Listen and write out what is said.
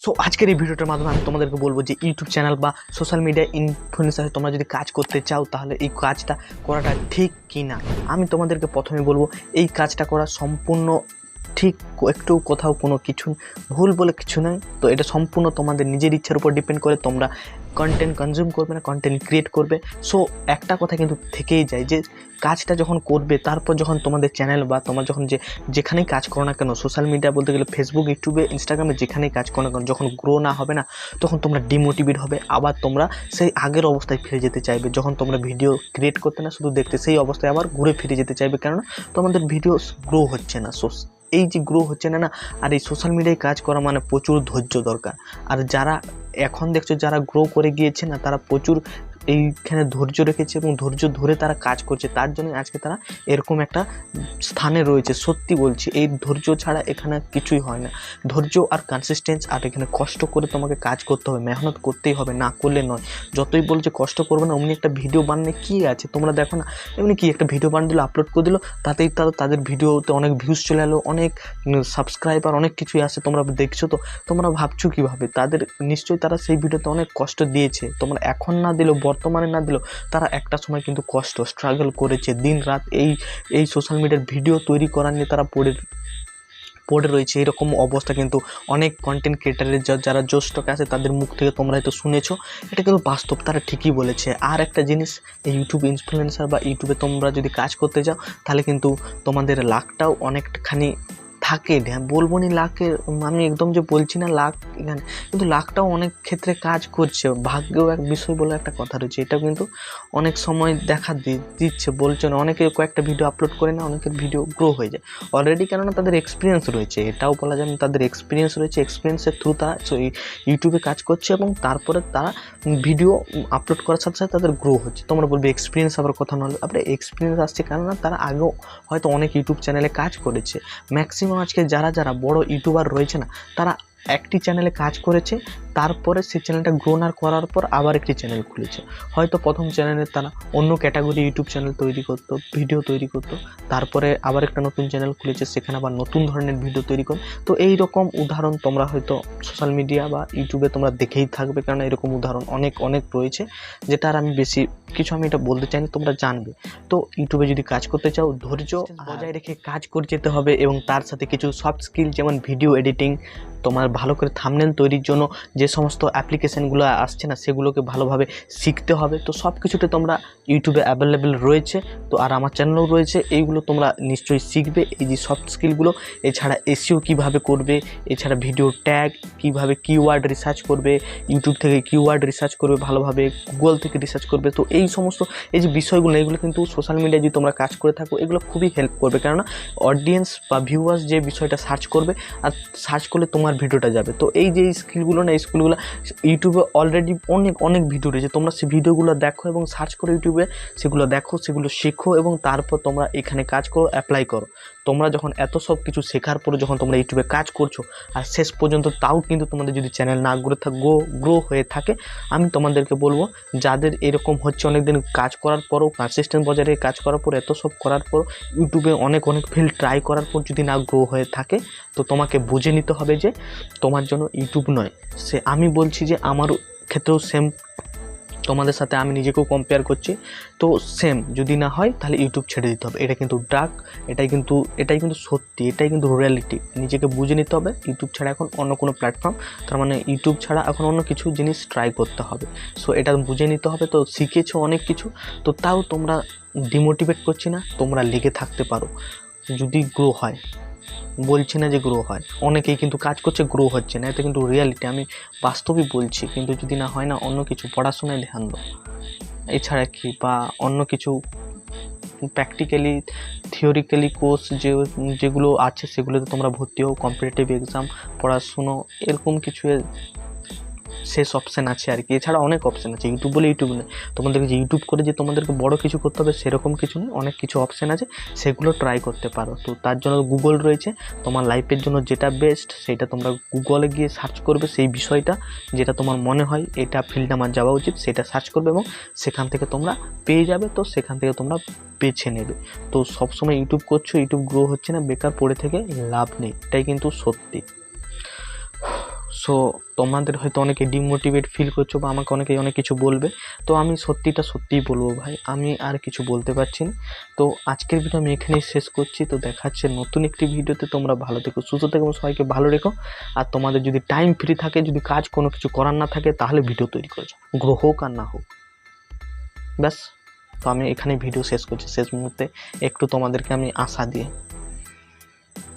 So আজকের এই ভিডিওটার মাধ্যমে আমি তোমাদেরকে বলবো যে ইউটিউব চ্যানেল বা সোশ্যাল মিডিয়া ইনফ্লুয়েন্সারে তোমরা যদি কাজ করতে চাও তাহলে এই কাজটা করাটা ঠিক কি না। আমি তোমাদেরকে প্রথমে বলবো এই কাজটা করা সম্পূর্ণ ঠিক, একটু কোথাও কোনো কিছু ভুল বলে কিছু নয়। তো এটা সম্পূর্ণ তোমাদের নিজের ইচ্ছার উপর ডিপেন্ড করে, তোমরা কন্টেন্ট কনজিউম করবে না কন্টেন্ট ক্রিয়েট করবে। সো একটা কথা কিন্তু থেকেই যায় যে কাজটা যখন করবে, তারপর যখন তোমাদের চ্যানেল বা তোমার যখন যেখানেই কাজ করো না কেন, সোশ্যাল মিডিয়া বলতে গেলে ফেসবুক, ইউটিউবে, ইনস্টাগ্রামে যেখানেই কাজ করো না কেন, যখন গ্রো না হবে না তখন তোমরা ডিমোটিভেট হবে, আবার তোমরা সেই আগের অবস্থায় ফিরে যেতে চাইবে। যখন তোমরা ভিডিও ক্রিয়েট করতে না শুধু দেখতে, সেই অবস্থায় আবার ঘুরে ফিরে যেতে চাইবে, কেননা তোমাদের ভিডিও গ্রো হচ্ছে না। এই যে গ্রো হচ্ছে না, আর এই সোশ্যাল মিডিয়ায় কাজ করা মানে প্রচুর ধৈর্য দরকার। আর যারা এখন দেখছো যারা গ্রো করে গিয়েছে না, তারা প্রচুর এইখানে ধৈর্য রেখেছে এবং ধৈর্য ধরে তারা কাজ করছে, তার জন্য আজকে তারা এরকম একটা স্থানে রয়েছে। সত্যি বলছি, এই ধৈর্য ছাড়া এখানে কিছুই হয় না। ধৈর্য আর কনসিস্টেন্স, আর এখানে কষ্ট করে তোমাকে কাজ করতে হবে, মেহনত করতেই হবে, না করলে নয়। যতই বলছে কষ্ট করবে না, অমনি একটা ভিডিও বানালে কী আছে তোমরা দেখো না, এমনি কি একটা ভিডিও বানিয়ে দিল, আপলোড করে দিল, তাতেই তাদের ভিডিওতে অনেক ভিউজ চলে এলো, অনেক সাবস্ক্রাইবার, অনেক কিছুই আসে। তোমরা দেখছো তো, তোমরা ভাবছো কীভাবে, তাদের নিশ্চয়ই তারা সেই ভিডিওতে অনেক কষ্ট দিয়েছে। তোমরা এখন না দিলেও, বর্তমানে না দিলেও, তারা একটা সময় কিন্তু কষ্ট স্ট্রাগল করেছে, দিন রাত এই সোশ্যাল মিডিয়ার ভিডিও তৈরি করা নিয়ে তারা পড়ে রয়েছে। এরকম অবস্থা কিন্তু অনেক কন্টেন্ট ক্রিয়েটারের যারা জোস্টকে আছে তাদের মুখ থেকে তোমরা হয়তো শুনেছো, এটা কিন্তু বাস্তব, তারা ঠিকই বলেছে। আর একটা জিনিস, এই ইউটিউব ইনফ্লুয়েন্সার বা ইউটিউবে তোমরা যদি কাজ করতে যাও তাহলে কিন্তু তোমাদের লাকটাও অনেকখানি থাকে। বলবো নি লাখের, আমি একদম যে বলছি না লাখ এখানে, কিন্তু লাখটাও অনেক ক্ষেত্রে কাজ করছে। ভাগ্যও এক বিষয় বলে একটা কথা রয়েছে, এটাও কিন্তু অনেক সময় দেখা দিচ্ছে। বলছে না, অনেকে কয়েকটা ভিডিও আপলোড করে না, অনেকের ভিডিও গ্রো হয়ে যায় অলরেডি, কেননা তাদের এক্সপিরিয়েন্স রয়েছে। এটাও বলা যায় তাদের এক্সপিরিয়েন্স রয়েছে, এক্সপিরিয়েন্সের থ্রু তারা ইউটিউবে কাজ করছে এবং তারপরে তারা ভিডিও আপলোড করার সাথে সাথে তাদের গ্রো হচ্ছে। তোমরা বলবে এক্সপিরিয়েন্স আবার কথা নয়, আপনার এক্সপিরিয়েন্স আসছে কেননা তারা আগেও হয়তো অনেক ইউটিউব চ্যানেলে কাজ করেছে। ম্যাক্সিমাম আজকে যারা বড় ইউটিউবার রয়েছে না, তারা একটি চ্যানেলে কাজ করেছে, তারপরে সেই চ্যানেলটা গ্রো না করার পর আবার একটি চ্যানেল খুলেছে। হয়তো প্রথম চ্যানেলে তারা অন্য ক্যাটাগরি ইউটিউব চ্যানেল তৈরি করতো, ভিডিও তৈরি করতো, তারপরে আবার একটা নতুন চ্যানেল খুলেছে, সেখানে আবার নতুন ধরনের ভিডিও তৈরি করে। তো এই রকম উদাহরণ তোমরা হয়তো সোশ্যাল মিডিয়া বা ইউটিউবে তোমরা দেখেই থাকবে, কারণ এরকম উদাহরণ অনেক রয়েছে, যেটা আর আমি বেশি কিছু আমি এটা বলতে চাইনি, তোমরা জানবে। তো ইউটিউবে যদি কাজ করতে চাও, ধৈর্য বজায় রেখে কাজ করে যেতে হবে এবং তার সাথে কিছু সফট স্কিল, যেমন ভিডিও এডিটিং, তোমার ভালো করে থাম্বনেল তৈরির জন্য যে সমস্ত অ্যাপ্লিকেশানগুলো আসছে না, সেগুলোকে ভালোভাবে শিখতে হবে। তো সব কিছুতে তোমরা ইউটিউবে অ্যাভেলেবেল রয়েছে, তো আর আমার চ্যানেলও রয়েছে, এইগুলো তোমরা নিশ্চয়ই শিখবে, এই যে সফট স্কিলগুলো। এছাড়া এসইও কীভাবে করবে, এছাড়া ভিডিও ট্যাগ কীভাবে, কিওয়ার্ড রিসার্চ করবে, ইউটিউব থেকে কিওয়ার্ড রিসার্চ করবে ভালোভাবে, গুগল থেকে রিসার্চ করবে। তো এই সমস্ত এই যে বিষয়গুলো, এগুলো কিন্তু সোশ্যাল মিডিয়ায় যদি তোমরা কাজ করে থাকো, এগুলো খুবই হেল্প করবে, কেননা অডিয়েন্স বা ভিউয়ার্স যে বিষয়টা সার্চ করবে, আর সার্চ করলে তোমার ভিডিওটা যাবে। তো এই যে স্কিলগুলো না, এই স্কিলগুলো ইউটিউবে অলরেডি অনেক ভিডিও রয়েছে, তোমরা সেই ভিডিওগুলো দেখো এবং সার্চ করো ইউটিউবে, সেগুলো দেখো, সেগুলো শেখো এবং তারপর তোমরা এখানে কাজ করো, অ্যাপ্লাই করো। তোমরা যখন এত সব কিছু শেখার পরে যখন তোমরা ইউটিউবে কাজ করছো, আর শেষ পর্যন্ত তাও কিন্তু তোমাদের যদি চ্যানেল না গ্রো হয়ে থাকে, আমি তোমাদেরকে বলবো, যাদের এরকম হচ্ছে অনেকদিন কাজ করার পরও, কনসিস্টেন্ট বজায় রেখে কাজ করার পর, এত সব করার পর, ইউটিউবে অনেক ফিল্ড ট্রাই করার পর যদি না গ্রো হয়ে থাকে, তো তোমাকে বুঝে নিতে হবে যে তোমার জন্য ইউটিউব নয়। আমি বলছি যে আমার ক্ষেত্রেও সেম, তোমাদের সাথে আমি নিজেকেও কম্পেয়ার করছি, তো সেম যদি না হয় তাহলে ইউটিউব ছেড়ে দিতে হবে। এটা কিন্তু ডার্ক, এটাই কিন্তু সত্যি, এটাই কিন্তু রিয়ালিটি। নিজেকে বুঝে নিতে হবে, ইউটিউব ছাড়া এখন অন্য কোনো প্ল্যাটফর্ম, তার মানে ইউটিউব ছাড়া এখন অন্য কিছু জিনিস ট্রাই করতে হবে। সো এটা বুঝে নিতে হবে। তো শিখেছো অনেক কিছু, তো তাও তোমরা ডিমোটিভেট করছি না, তোমরা লেগে থাকতে পারো, যদি গ্রো হয়। বলছি না যে গ্রো হয়, অনেকেই কিন্তু কাজ করছে, গ্রো হচ্ছে না, এটা কিন্তু রিয়ালিটি, আমি বাস্তবই বলছি। কিন্তু যদি না হয় না, অন্য কিছু পড়াশোনায় ধ্যান দাও, এছাড়া কি, বা অন্য কিছু প্র্যাকটিক্যালি থিওরিক্যালি কোর্স যেগুলো আছে সেগুলোতে তোমরা ভর্তি হও, কম্পিটিটিভ এক্সাম পড়াশুনো, এরকম কিছু শেষ অপশান আছে আর কি। এছাড়া অনেক অপশান আছে, ইউটিউব বলে ইউটিউব নেই, তোমাদেরকে যে ইউটিউব করে যে তোমাদেরকে বড় কিছু করতে হবে সেরকম কিছু নেই, অনেক কিছু অপশান আছে, সেগুলো ট্রাই করতে পারো। তো তার জন্য গুগল রয়েছে, তোমার লাইফের জন্য যেটা বেস্ট সেটা তোমরা গুগলে গিয়ে সার্চ করবে, সেই বিষয়টা যেটা তোমার মনে হয় এটা ফিল্ডে আমার যাওয়া উচিত, সেটা সার্চ করবে এবং সেখান থেকে তোমরা পেয়ে যাবে। তো সেখান থেকে তোমরা বেছে নেবে। তো সবসময় ইউটিউব করছো, ইউটিউব গ্রো হচ্ছে না, বেকার পড়ে থেকে লাভ নেই, এটাই কিন্তু সত্যি। সো তোমাদের হয়তো অনেকে ডিমোটিভেট ফিল করছো বা আমাকে অনেকে অনেক কিছু বলবে, তো আমি সত্যিই বলবো ভাই, আমি আর কিছু বলতে পারছি না। তো আজকের ভিডিও আমি এখানেই শেষ করছি। তো দেখা হচ্ছে নতুন একটি ভিডিওতে। তোমরা ভালো থেকো, সুস্থ থেকো এবং সবাইকে ভালো রেখো। আর তোমাদের যদি টাইম ফ্রি থাকে, যদি কাজ কোনো কিছু করার না থাকে, তাহলে ভিডিও তৈরি করেছো, গ্রো হোক আর না হোক। ব্যাস, তো আমি এখানে ভিডিও শেষ করছি শেষ মুহূর্তে, একটু তোমাদেরকে আমি আশা দিয়ে।